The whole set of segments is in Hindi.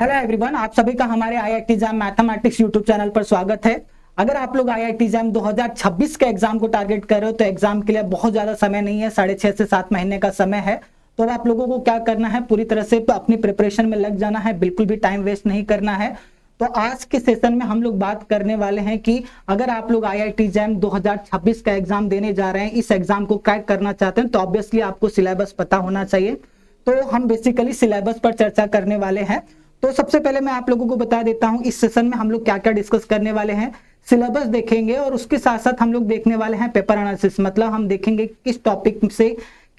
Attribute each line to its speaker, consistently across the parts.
Speaker 1: हेलो एवरीवन, आप सभी का हमारे IIT jam mathematics YouTube channel पर स्वागत है। अगर आप लोग आईआईटी जैम 2026 के एग्जाम को टारगेट कर रहे हो तो एग्जाम के लिए बहुत ज्यादा समय नहीं है, 6.5 से 7 महीने का समय है। तो अब आप लोगों को क्या करना है, पूरी तरह से अपनी प्रिपरेशन में लग जाना है, बिल्कुल भी टाइम वेस्ट नहीं करना है। तो आज के सेशन में हम लोग बात करने वाले हैं कि अगर आप लोग आईआईटी जैम 2026 का एग्जाम देने जा रहे हैं, इस एग्जाम को क्रैक करना चाहते हैं, तो ऑब्वियसली आपको सिलेबस पता होना चाहिए। तो हम बेसिकली सिलेबस पर चर्चा करने वाले हैं। तो सबसे पहले मैं आप लोगों को बता देता हूं इस सेशन में हम लोग क्या क्या डिस्कस करने वाले हैं। सिलेबस देखेंगे और उसके साथ साथ हम लोग देखने वाले हैं पेपर एनालिसिस, मतलब हम देखेंगे किस टॉपिक से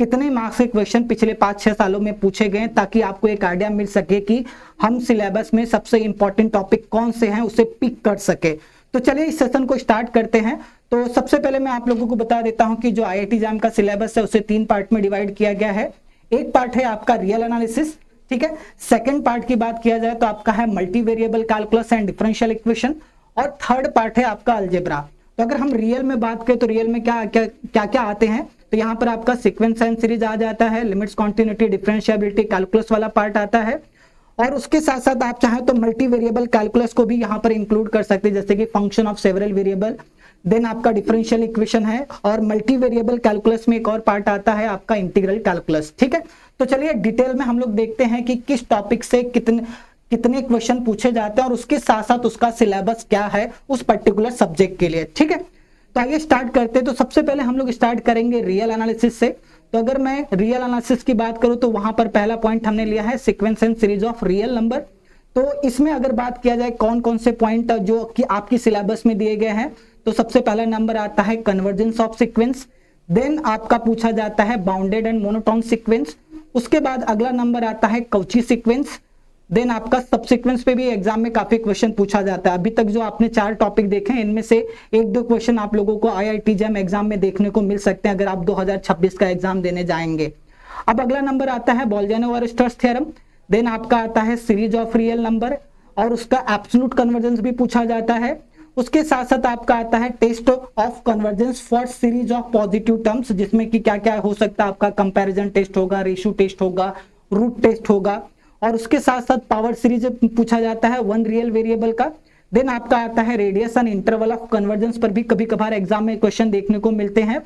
Speaker 1: कितने मार्क्स के क्वेश्चन पिछले 5-6 सालों में पूछे गए, ताकि आपको एक आइडिया मिल सके कि हम सिलेबस में सबसे इंपॉर्टेंट टॉपिक कौन से हैं उसे पिक कर सके। तो चलिए इस सेशन को स्टार्ट करते हैं। तो सबसे पहले मैं आप लोगों को बता देता हूं कि जो आईआईटी जैम का सिलेबस है उसे 3 पार्ट में डिवाइड किया गया है। एक पार्ट है आपका रियल एनालिसिस, ठीक है। सेकंड पार्ट की बात किया जाए तो आपका है multi variable calculus and differential equation, और थर्ड पार्ट है आपका अलजेब्रा। तो अगर हम रियल में बात करें तो रियल में क्या क्या क्या आते हैं, तो यहाँ पर आपका सीक्वेंस एंड सीरीज आ जाता है, लिमिट्स, कॉन्टिन्यूटी, डिफरेंशिएबिलिटी, कैलकुलस वाला पार्ट आता है। और उसके साथ साथ आप चाहें तो मल्टी वेरिएबल कैलकुलस को भी यहाँ पर इंक्लूड कर सकते हैं, जैसे कि function of several variable. Then आपका डिफरेंशियल इक्वेशन है, और मल्टी वेरिएबल कैलकुलस में एक और पार्ट आता है आपका इंटीग्रल कैलकुलस, ठीक है। तो चलिए डिटेल में हम लोग देखते हैं कि किस टॉपिक से कितने क्वेश्चन पूछे जाते हैं और उसके साथ साथ उसका सिलेबस क्या है उस पर्टिकुलर सब्जेक्ट के लिए, ठीक है। तो आइए स्टार्ट करते हैं। तो सबसे पहले हम लोग स्टार्ट करेंगे रियल एनालिसिस से। तो अगर मैं रियल एनालिसिस की बात करूं तो वहां पर पहला पॉइंट हमने लिया है sequence and series of real number. तो इसमें अगर बात किया जाए कौन कौन से पॉइंट जो कि आपकी सिलेबस में दिए गए हैं, तो सबसे पहला नंबर आता है कन्वर्जेंस ऑफ सीक्वेंस। देन आपका पूछा जाता है बाउंडेड एंड मोनोटोन सीक्वेंस। उसके बाद अगला नंबर आता है कौची सीक्वेंस। देन आपका सब सीक्वेंस पे भी एग्जाम में काफी क्वेश्चन पूछा जाता है। अभी तक जो आपने 4 टॉपिक देखे इनमें से 1-2 क्वेश्चन आप लोगों को आईआईटी जैम एग्जाम में देखने को मिल सकते हैं अगर आप 2026 का एग्जाम देने जाएंगे। अब अगला नंबर आता है बोल्जनो-ओयस्टर्स थ्योरम। देन आपका आता है सीरीज ऑफ रियल नंबर, और उसका एब्सोल्यूट कन्वर्जेंस भी पूछा जाता है। उसके साथ साथ आपका आता है test of convergence for series of positive terms, जिसमें कि क्या क्या हो सकता है, आपका कंपैरिजन टेस्ट होगा, रेशियो टेस्ट होगा, रूट टेस्ट होगा, और उसके साथ साथ पावर सीरीज पूछा जाता है 1 रियल वेरिएबल का। देन आपका आता है radius and interval of convergence पर भी कभी कभार एग्जाम में क्वेश्चन देखने को मिलते हैं।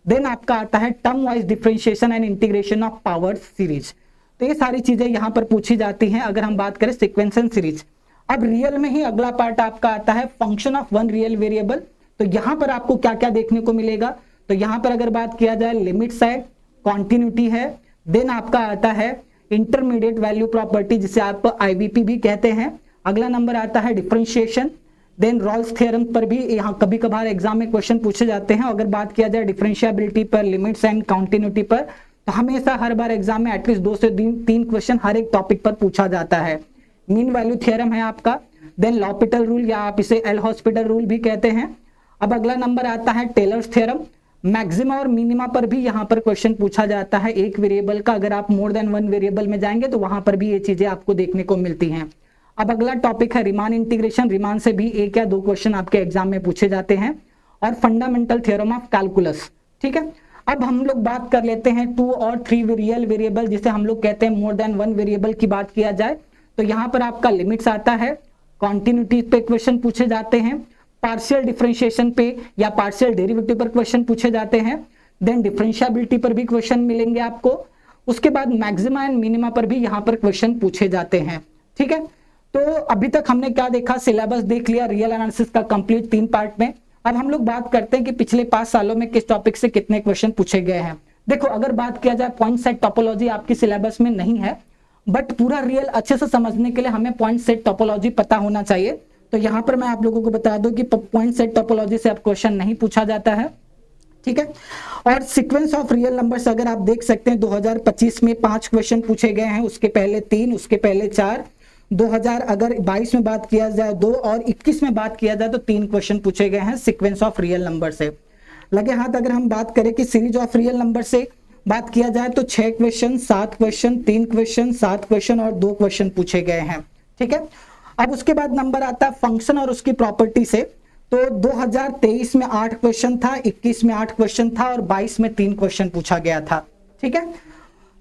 Speaker 1: देन आपका आता है term wise differentiation and integration of power series. तो ये सारी चीजें यहाँ पर पूछी जाती हैं अगर हम बात करें सीक्वेंस एंड सीरीज। अब रियल में ही अगला पार्ट आपका आता है फंक्शन ऑफ 1 रियल वेरिएबल। तो यहाँ पर आपको क्या क्या देखने को मिलेगा, तो यहाँ पर अगर बात किया जाए लिमिट्स है, कॉन्टिन्यूटी है, देन आपका आता है इंटरमीडिएट वैल्यू प्रॉपर्टी जिसे आप आईवीपी भी कहते हैं। अगला नंबर आता है डिफरेंशिएशन। देन रॉल्स थ्योरम पर भी यहाँ कभी कभार एग्जाम में क्वेश्चन पूछे जाते हैं। अगर बात किया जाए डिफरेंशिएबिलिटी पर, लिमिट्स एंड कॉन्टिन्यूटी पर, तो हमेशा हर बार एग्जाम में एटलीस्ट 2 से 3 क्वेश्चन हर एक टॉपिक पर पूछा जाता है। मीन वैल्यू थ्योरम है आपका। देन लॉपिटल रूल, या आप इसे एल हॉस्पिटल रूल भी कहते हैं। अब अगला नंबर आता है टेलर्स थ्योरम। मैक्सिमा और मिनिमा पर भी यहाँ पर क्वेश्चन पूछा जाता है एक वेरिएबल का। अगर आप मोर देन 1 वेरिएबल में जाएंगे तो वहां पर भी ये चीजें आपको देखने को मिलती हैं। अब अगला टॉपिक है रिमान इंटीग्रेशन। रिमान से भी 1 या 2 क्वेश्चन आपके एग्जाम में पूछे जाते हैं। और फंडामेंटल थ्योरम ऑफ कैलकुलस, ठीक है। अब हम लोग बात कर लेते हैं 2 और 3 रियल वेरिएबल, जिसे हम लोग कहते हैं मोर देन 1 वेरिएबल की बात किया जाए तो यहाँ पर आपका लिमिट्स आता है, कॉन्टिन्यूटी पे क्वेश्चन पूछे जाते हैं, पार्शियल डिफरेंशिएशन पे या पार्शियल डेरिवेटिव पर क्वेश्चन पूछे जाते हैं। देन डिफरेंशिएबिलिटी पर भी क्वेश्चन मिलेंगे आपको। उसके बाद मैक्सिमा एंड मिनिमा पर भी यहाँ पर क्वेश्चन पूछे जाते हैं, ठीक है। तो अभी तक हमने क्या देखा, सिलेबस देख लिया रियल एनालिसिस का कंप्लीट 3 पार्ट में। अब हम लोग बात करते हैं कि पिछले 5 सालों में किस टॉपिक से कितने क्वेश्चन पूछे गए हैं। देखो अगर बात किया जाए पॉइंट सेट टोपोलॉजी आपकी सिलेबस में नहीं है, बट पूरा रियल अच्छे से समझने के लिए हमें पॉइंट सेट टोपोलॉजी पता होना चाहिए। तो यहां पर मैं आप लोगों को बता दूं कि पॉइंट सेट टोपोलॉजी से अब क्वेश्चन नहीं पूछा जाता है, ठीक है। और सीक्वेंस ऑफ रियल नंबर्स अगर आप देख सकते हैं 2025 में 5 क्वेश्चन पूछे गए हैं, उसके पहले 3, उसके पहले 4। 2022 में बात किया जाए 2, और 21 में बात किया जाए तो 3 क्वेश्चन पूछे गए हैं सीक्वेंस ऑफ रियल नंबर से। लगे हाथ अगर हम बात करें कि सीरीज ऑफ रियल नंबर से बात किया जाए तो 6 क्वेश्चन, 7 क्वेश्चन, 3 क्वेश्चन, 7 क्वेश्चन और 2 क्वेश्चन पूछे गए हैं, ठीक है। अब उसके बाद नंबर आता है फंक्शन और उसकी प्रॉपर्टी से। तो 2023 में 8 क्वेश्चन था, 21 में 8 क्वेश्चन था और 22 में 3 क्वेश्चन पूछा गया था, ठीक है।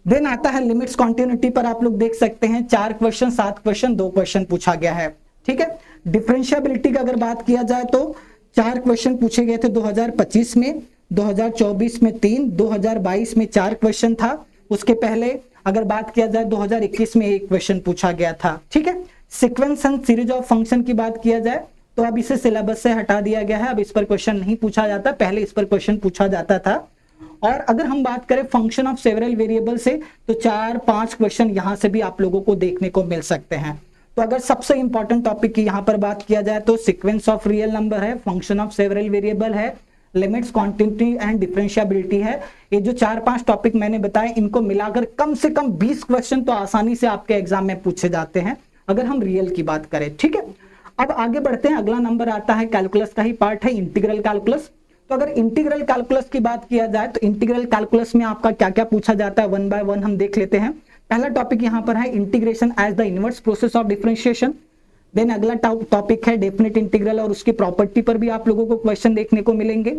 Speaker 1: देन आता है लिमिट्स कॉन्टिन्यूटी पर आप लोग देख सकते हैं 4 क्वेश्चन, 7 क्वेश्चन, 2 क्वेश्चन पूछा गया है। ठीक है, डिफरेंशिएबिलिटी का अगर बात किया जाए तो 4 क्वेश्चन पूछे गए थे 2025 में, 2024 में 3, 2022 में 4 क्वेश्चन था। उसके पहले अगर बात किया जाए 2021 में 1 क्वेश्चन पूछा गया था। ठीक है, sequence and series of function की बात किया जाए तो अब इसे सिलेबस से हटा दिया गया है, अब इस पर क्वेश्चन नहीं पूछा जाता, पहले इस पर क्वेश्चन पूछा जाता था। और अगर हम बात करें फंक्शन ऑफ सेवरल वेरिएबल से तो 4-5 क्वेश्चन यहां से भी आप लोगों को देखने को मिल सकते हैं। तो अगर सबसे इंपॉर्टेंट टॉपिक की यहां पर बात किया जाए तो सीक्वेंस ऑफ रियल नंबर है, फंक्शन ऑफ सेवरल वेरिएबल है, लिमिट्स, क्वांटिटी एंड डिफरेंशिएबिलिटी है। ये जो 4-5 टॉपिक मैंने बताए इनको मिलाकर कम से कम 20 क्वेश्चन तो आसानी से आपके एग्जाम में पूछे जाते हैं अगर हम रियल की बात करें। ठीक है, अब आगे बढ़ते हैं। अगला नंबर आता है कैलकुलस का ही पार्ट है, इंटीग्रल कैलकुलस। तो अगर इंटीग्रल कैलकुलस की बात किया जाए तो इंटीग्रल कैलकुलस में आपका क्या क्या पूछा जाता है, 1 बाय 1 हम देख लेते हैं। पहला टॉपिक यहां पर है integration as the inverse process of differentiation. Then अगला टॉपिक है डेफिनेट इंटीग्रल और उसकी प्रॉपर्टी पर भी आप लोगों को क्वेश्चन देखने को मिलेंगे।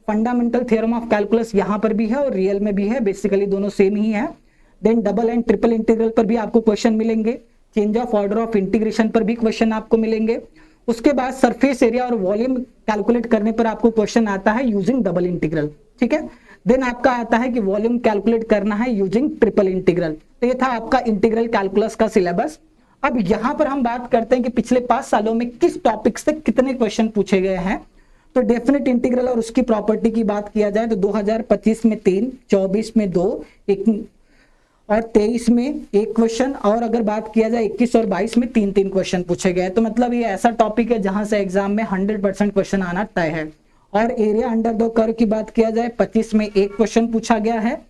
Speaker 1: फंडामेंटल थ्योरम ऑफ कैलकुलस यहां पर भी है और रियल में भी है, बेसिकली दोनों सेम ही है। Then double and triple integral पर भी आपको क्वेश्चन मिलेंगे। Change of order of integration पर भी क्वेश्चन आपको मिलेंगे। उसके बाद सरफेस एरिया और वॉल्यूम कैलकुलेट करने पर आपको क्वेश्चन आता है यूजिंग डबल इंटीग्रल। ठीक है, देन आपका आता है कि वॉल्यूम कैलकुलेट करना है यूजिंग ट्रिपल इंटीग्रल। तो ये था आपका इंटीग्रल कैलकुलस का सिलेबस। अब यहां पर हम बात करते हैं कि पिछले 5 सालों में किस टॉपिक से कितने क्वेश्चन पूछे गए हैं। तो डेफिनेट इंटीग्रल और उसकी प्रॉपर्टी की बात किया जाए तो 2025 में 3, 24 में 2, और 23 में 1 क्वेश्चन, और अगर बात किया जाए 21 और 22 में 3-3 क्वेश्चन पूछे गए। तो मतलब ये ऐसा टॉपिक है जहां से एग्जाम में 100% क्वेश्चन आना तय है। और एरिया अंडर द कर्व की बात किया जाए 25 में 1 क्वेश्चन पूछा गया है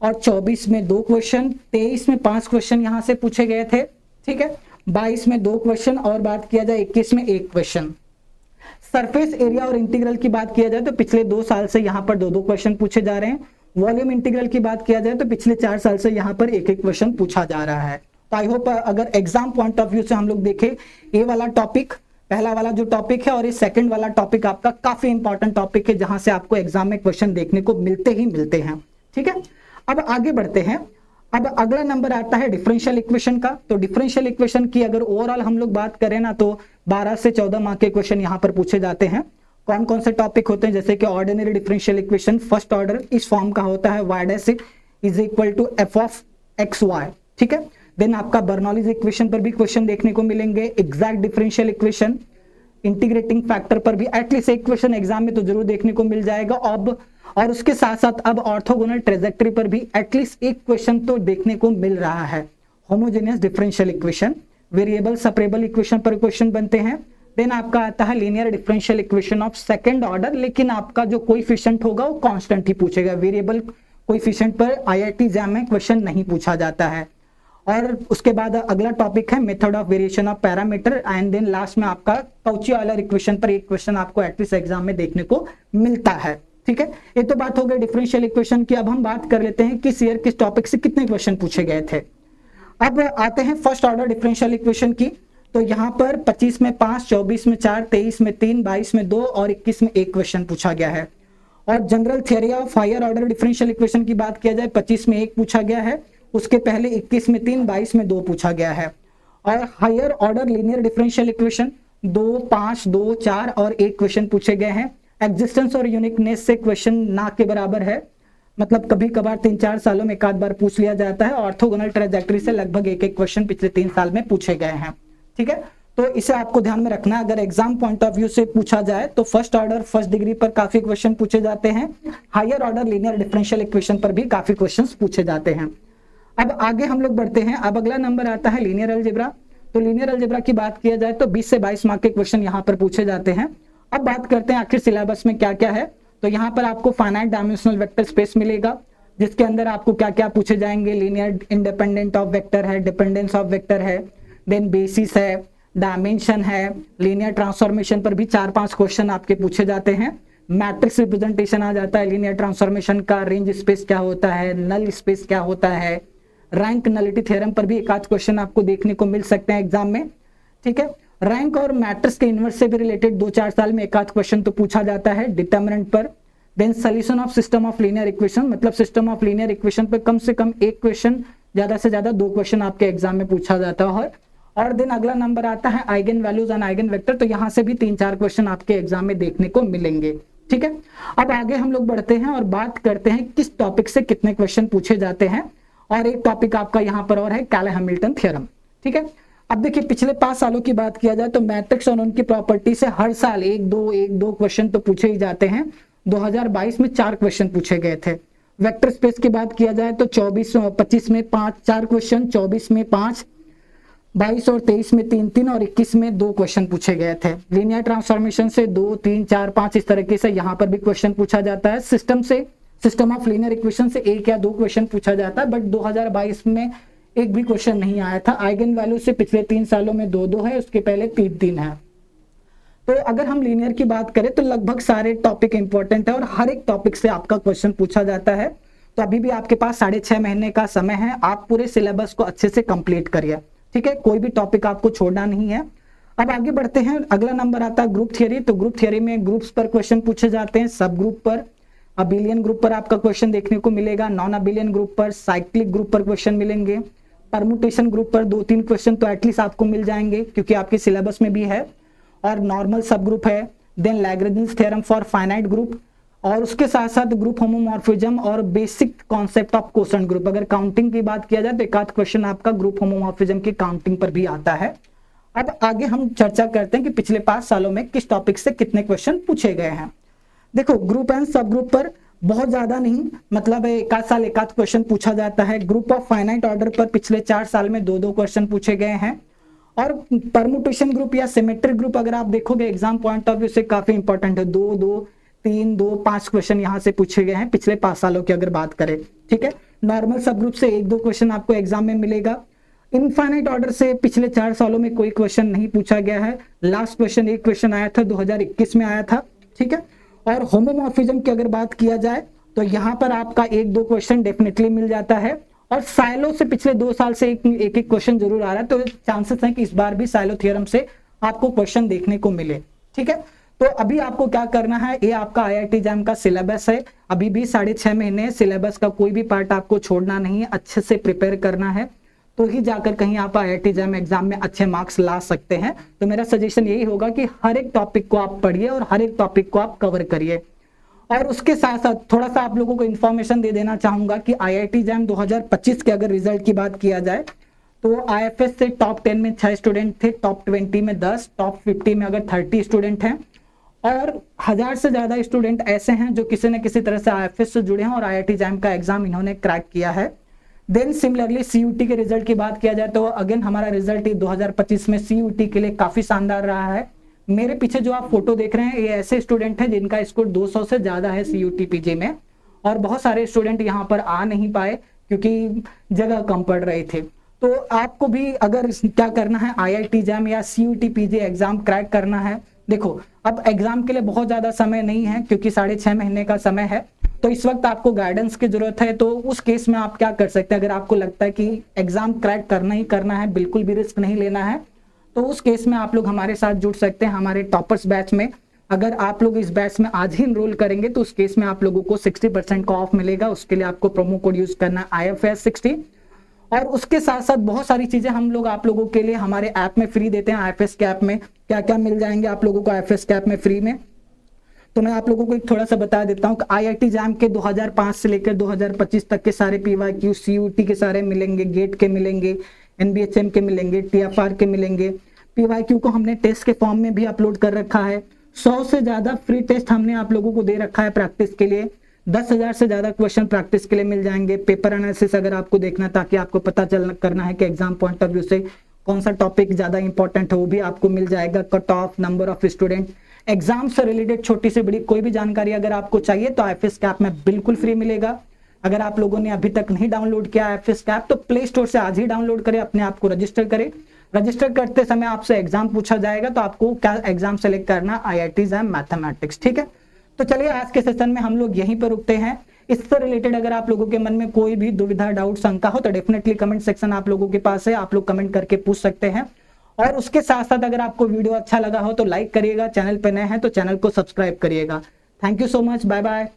Speaker 1: और 24 में 2 क्वेश्चन, 23 में 5 क्वेश्चन यहां से पूछे गए थे। ठीक है, 22 में 2 क्वेश्चन और बात किया जाए 21 में 1 क्वेश्चन। सरफेस एरिया और इंटीग्रल की बात किया जाए तो पिछले 2 साल से यहाँ पर 2-2 क्वेश्चन पूछे जा रहे हैं। वॉल्यूम इंटीग्रल की बात किया जाए तो पिछले 4 साल से यहाँ पर 1-1 क्वेश्चन पूछा जा रहा है। तो आई होप अगर एग्जाम पॉइंट ऑफ व्यू से हम लोग देखें, ये वाला टॉपिक, पहला वाला जो टॉपिक है और ये सेकंड वाला टॉपिक आपका काफी इंपॉर्टेंट टॉपिक है जहां से आपको एग्जाम में क्वेश्चन देखने को मिलते ही मिलते हैं। ठीक है, अब आगे बढ़ते हैं। अब अगला नंबर आता है डिफरेंशियल इक्वेशन का। तो डिफरेंशियल इक्वेशन की अगर ओवरऑल हम लोग बात करें ना तो 12 से 14 मार्क के क्वेश्चन यहाँ पर पूछे जाते हैं। कौन कौन से टॉपिक होते हैं, जैसे कि ordinary differential equation first order इस फॉर्म का होता है, y dash is equal to f of xy। ठीक है, देन आपका बर्नौलीज इक्वेशन पर भी क्वेश्चन देखने को मिलेंगे। Exact differential equation, integrating factor पर भी एटलीस्ट एक क्वेश्चन एग्जाम में तो जरूर देखने को मिल जाएगा। अब और उसके साथ साथ अब ऑर्थोगोनल ट्रेजेक्टरी पर भी एटलीस्ट एक क्वेश्चन तो देखने को मिल रहा है। Homogeneous differential equation, variable separable equation पर क्वेश्चन बनते हैं। देन आपका आता है linear differential equation of second order, लेकिन आपका जो कोएफिशिएंट होगा वो कांस्टेंट ही पूछेगा, वेरिएबल कोएफिशिएंट पर आईआईटी एग्जाम में क्वेश्चन नहीं पूछा जाता है। और उसके बाद अगला टॉपिक है method of variation of parameter and then last में आपका काउची-ऑयलर इक्वेशन पर एक क्वेश्चन आपको एटलीस्ट एग्जाम में देखने को मिलता है। ठीक है, ये तो बात हो गई डिफरेंशियल इक्वेशन की। अब हम बात कर लेते हैं किस ईयर किस टॉपिक से कितने क्वेश्चन पूछे गए थे। अब आते हैं फर्स्ट ऑर्डर डिफरेंशियल इक्वेशन की। तो यहाँ पर 25 में 5, 24 में 4, 23 में 3, 22 में 2 और 21 में 1 क्वेश्चन पूछा गया है। और general theory of higher order differential equation की बात किया जाए 25 में 1 पूछा गया है, उसके पहले 21 में 3, 22 में 2 पूछा गया है। और higher order linear differential equation 2, 5, 2, 4 और 1 क्वेश्चन पूछे गए हैं। एग्जिस्टेंस और यूनिकनेस से क्वेश्चन ना के बराबर है, मतलब कभी कभार 3-4 सालों में एक आध बार पूछ लिया जाता है। ऑर्थोगोनल ट्रेजेक्टरी से लगभग 1-1 क्वेश्चन पिछले 3 साल में पूछे गए हैं। ठीक है, तो इसे आपको ध्यान में रखना है। अगर एग्जाम पॉइंट ऑफ व्यू से पूछा जाए तो फर्स्ट ऑर्डर फर्स्ट डिग्री पर काफी क्वेश्चन पूछे जाते हैं, higher order linear differential equation पर भी काफी क्वेश्चंस पूछे जाते हैं। अब आगे हम लोग बढ़ते हैं। अब अगला नंबर आता है लीनियर अलजेब्रा। तो लीनियर अलजेब्रा की बात किया जाए तो 20 से 22 मार्क के क्वेश्चन यहाँ पर पूछे जाते हैं। अब बात करते हैं आखिर सिलेबस में क्या क्या है। तो यहाँ पर आपको फाइनाइट डायमेंशनल वेक्टर स्पेस मिलेगा, जिसके अंदर आपको क्या क्या पूछे जाएंगे। लीनियर इंडिपेंडेंट ऑफ वेक्टर है, डिपेंडेंस ऑफ वेक्टर है, देन बेसिस है, डायमेंशन है, लीनियर ट्रांसफॉर्मेशन पर भी 4-5 क्वेश्चन आपके पूछे जाते हैं। मैट्रिक्स रिप्रेजेंटेशन आ जाता है लीनियर ट्रांसफॉर्मेशन का, रेंज स्पेस क्या होता है, नल स्पेस क्या होता है, रैंक नलिटी थ्योरम पर भी एक आध क्वेश्चन आपको देखने को मिल सकते हैं एग्जाम में। ठीक है, रैंक और मैट्रिक्स के इनवर्स से भी रिलेटेड 2-4 साल में एक आध क्वेश्चन तो पूछा जाता है। डिटर्मिनेंट पर, then solution of system of linear equation, मतलब सिस्टम ऑफ लीनियर इक्वेशन पे कम से कम एक क्वेश्चन, ज्यादा से ज्यादा 2 क्वेश्चन आपके एग्जाम में पूछा जाता है। और देन अगला नंबर आता है eigen values and eigen vector, तो यहाँ से भी 3-4 क्वेश्चन आपके एग्जाम में देखने को मिलेंगे। ठीक है, अब आगे हम लोग बढ़ते हैं और बात करते हैं किस टॉपिक से कितने क्वेश्चन पूछे जाते हैं। और एक टॉपिक आपका यहाँ पर और है कैले-हैमिल्टन थ्योरम। ठीक है, अब देखिए पिछले 5 सालों की बात किया जाए तो मैट्रिक्स और उनकी प्रॉपर्टी से हर साल एक दो क्वेश्चन तो पूछे ही जाते हैं। 2022 में 4 क्वेश्चन पूछे गए थे। वेक्टर स्पेस की बात किया जाए तो 25 में 4 क्वेश्चन, 24 में 5, 22 और 23 में 3 और 21 में 2 क्वेश्चन पूछे गए थे। लीनियर ट्रांसफॉर्मेशन से 2, 3, 4, 5 इस तरीके से यहाँ पर भी क्वेश्चन पूछा जाता है। सिस्टम ऑफ लीनियर इक्वेशन से 1 या 2 क्वेश्चन पूछा जाता है, बट 2022 में एक भी क्वेश्चन नहीं आया था। आइगन वैल्यू से पिछले 3 सालों में 2 है, उसके पहले 3 है। तो अगर हम लीनियर की बात करें तो लगभग सारे टॉपिक इंपॉर्टेंट है और हर एक टॉपिक से आपका क्वेश्चन पूछा जाता है। तो अभी भी आपके पास 6.5 महीने का समय है, आप पूरे सिलेबस को अच्छे से कंप्लीट करिए। ठीक है, कोई भी टॉपिक आपको छोड़ना नहीं है। अब आगे बढ़ते हैं, अगला नंबर आता है ग्रुप थियरी। तो ग्रुप थियरी में ग्रुप्स पर क्वेश्चन पूछे जाते हैं, सब ग्रुप पर, अबिलियन ग्रुप पर आपका क्वेश्चन देखने को मिलेगा, नॉन अबिलियन ग्रुप पर, साइक्लिक ग्रुप पर क्वेश्चन मिलेंगे, परमुटेशन ग्रुप पर 2-3 क्वेश्चन तो एटलीस्ट आपको मिल जाएंगे क्योंकि आपके सिलेबस में भी है। और नॉर्मल सब ग्रुप है, then Lagrange theorem for finite group, और उसके साथ साथ ग्रुप होमोमॉर्फिज्म और basic concept of quotient group. अगर काउंटिंग की बात किया जाए तो एक आध क्वेश्चन आपका ग्रुप होमोमॉर्फिज्म की काउंटिंग पर भी आता है। अब आगे हम चर्चा करते हैं कि पिछले 5 सालों में किस टॉपिक से कितने क्वेश्चन पूछे गए हैं। देखो, ग्रुप एंड सब ग्रुप पर बहुत ज्यादा नहीं, मतलब एक आध साल एक आध क्वेश्चन पूछा जाता है। ग्रुप ऑफ फाइनाइट ऑर्डर पर पिछले 4 साल में 2-2 क्वेश्चन पूछे गए हैं। और परमुटेशन ग्रुप या सिमेट्रिक ग्रुप अगर आप देखोगे एग्जाम पॉइंट ऑफ व्यू से काफी इंपॉर्टेंट है। 2-2, 3-2, 5 क्वेश्चन यहाँ से पूछे गए हैं पिछले 5 सालों की अगर बात करें। ठीक है, नॉर्मल सब ग्रुप से 1-2 क्वेश्चन आपको एग्जाम में मिलेगा। इनफाइनाइट ऑर्डर से पिछले 4 सालों में कोई क्वेश्चन नहीं पूछा गया है। लास्ट क्वेश्चन एक क्वेश्चन आया था, 2021 में आया था। ठीक है, और होमोमॉर्फिज्म की अगर बात किया जाए तो यहाँ पर आपका 1-2 क्वेश्चन डेफिनेटली मिल जाता है। और साइलो से पिछले 2 साल से एक क्वेश्चन जरूर आ रहा है, तो चांसेस हैं कि इस बार भी साइलो थ्योरम से आपको क्वेश्चन देखने को मिले। ठीक है, तो अभी आपको क्या करना है, ये आपका IIT JAM का सिलेबस है, अभी भी 6.5 महीने सिलेबस का कोई भी पार्ट आपको छोड़ना नहीं है, अच्छे से प्रिपेयर करना है, तो ही जाकर कहीं आप IIT JAM एग्जाम में अच्छे मार्क्स ला सकते हैं। तो मेरा सजेशन यही होगा कि हर एक टॉपिक को आप पढ़िए और हर एक टॉपिक को आप कवर करिए। और उसके साथ साथ थोड़ा सा आप लोगों को इन्फॉर्मेशन दे देना चाहूंगा कि IIT JAM 2025 के अगर रिजल्ट की बात किया जाए तो IFS से टॉप 10 में 6 स्टूडेंट थे, टॉप 20 में 10, टॉप 50 में अगर 30 स्टूडेंट हैं, और 1000 से ज्यादा स्टूडेंट ऐसे हैं जो किसी न किसी तरह से IFS से जुड़े हैं और IIT JAM का एग्जाम इन्होंने क्रैक किया है। देन सिमिलरली CUT के रिजल्ट की बात किया जाए तो अगेन हमारा रिजल्ट 2025 में CUT के लिए काफी शानदार रहा है। मेरे पीछे जो आप फोटो देख रहे हैं ये ऐसे स्टूडेंट हैं जिनका स्कोर 200 से ज्यादा है CUT PG में, और बहुत सारे स्टूडेंट यहाँ पर आ नहीं पाए क्योंकि जगह कम पड़ रहे थे। तो आपको भी अगर क्या करना है, IIT JAM या CUT PG एग्जाम क्रैक करना है, देखो अब एग्जाम के लिए बहुत ज्यादा समय नहीं है क्योंकि 6.5 महीने का समय है, तो इस वक्त आपको गाइडेंस की जरूरत है। तो उस केस में आप क्या कर सकते हैं, अगर आपको लगता है कि एग्जाम क्रैक करना ही करना है, बिल्कुल भी रिस्क नहीं लेना है, तो उस केस में आप लोग हमारे साथ जुड़ सकते हैं हमारे टॉपर्स बैच में। अगर आप लोग इस बैच में आज ही इनरोल करेंगे तो उस केस में आप लोगों को 60% का ऑफ मिलेगा। उसके लिए आपको प्रोमो कोड यूज करना है IFS 60। और उसके साथ साथ बहुत सारी चीजें हम लोग आप लोगों के लिए हमारे ऐप में फ्री देते हैं। IFS के ऐप में क्या क्या मिल जाएंगे आप लोगों को IFS के ऐप में फ्री में, तो मैं आप लोगों को एक थोड़ा सा बता देता हूँ कि IIT JAM के 2005 से लेकर 2025 तक के सारे PYQ, CUT के सारे मिलेंगे, गेट के मिलेंगे, NBHM के मिलेंगे, TFR के मिलेंगे। PYQ को हमने टेस्ट के फॉर्म में भी अपलोड कर रखा है। 100 से ज्यादा फ्री टेस्ट हमने आप लोगों को दे रखा है प्रैक्टिस के लिए। 10,000 से ज्यादा क्वेश्चन प्रैक्टिस के लिए मिल जाएंगे। पेपर एनालिसिस अगर आपको देखना, ताकि आपको पता करना है कि एग्जाम पॉइंट ऑफ व्यू से कौन सा टॉपिक ज्यादा इंपॉर्टेंट है, वो भी आपको मिल जाएगा। Cut off, number of student, exam से रिलेटेड छोटी से बड़ी कोई भी जानकारी अगर आपको चाहिए तो IFS के ऐप में बिल्कुल फ्री मिलेगा। अगर आप लोगों ने अभी तक नहीं डाउनलोड किया IFS का ऐप तो प्ले स्टोर से आज ही डाउनलोड करें, अपने आप को रजिस्टर करें। रजिस्टर करते समय आपसे एग्जाम पूछा जाएगा, तो आपको क्या एग्जाम सेलेक्ट करना, IIT JAM मैथमेटिक्स। ठीक है, तो चलिए आज के सेशन में हम लोग यहीं पर रुकते हैं। इससे रिलेटेड अगर आप लोगों के मन में कोई भी दुविधा, डाउट, शंका हो तो डेफिनेटली कमेंट सेक्शन आप लोगों के पास है, आप लोग कमेंट करके पूछ सकते हैं। और उसके साथ साथ अगर आपको वीडियो अच्छा लगा हो तो लाइक करिएगा, चैनल पे नए हैं तो चैनल को सब्सक्राइब करिएगा। Thank you so much, bye bye.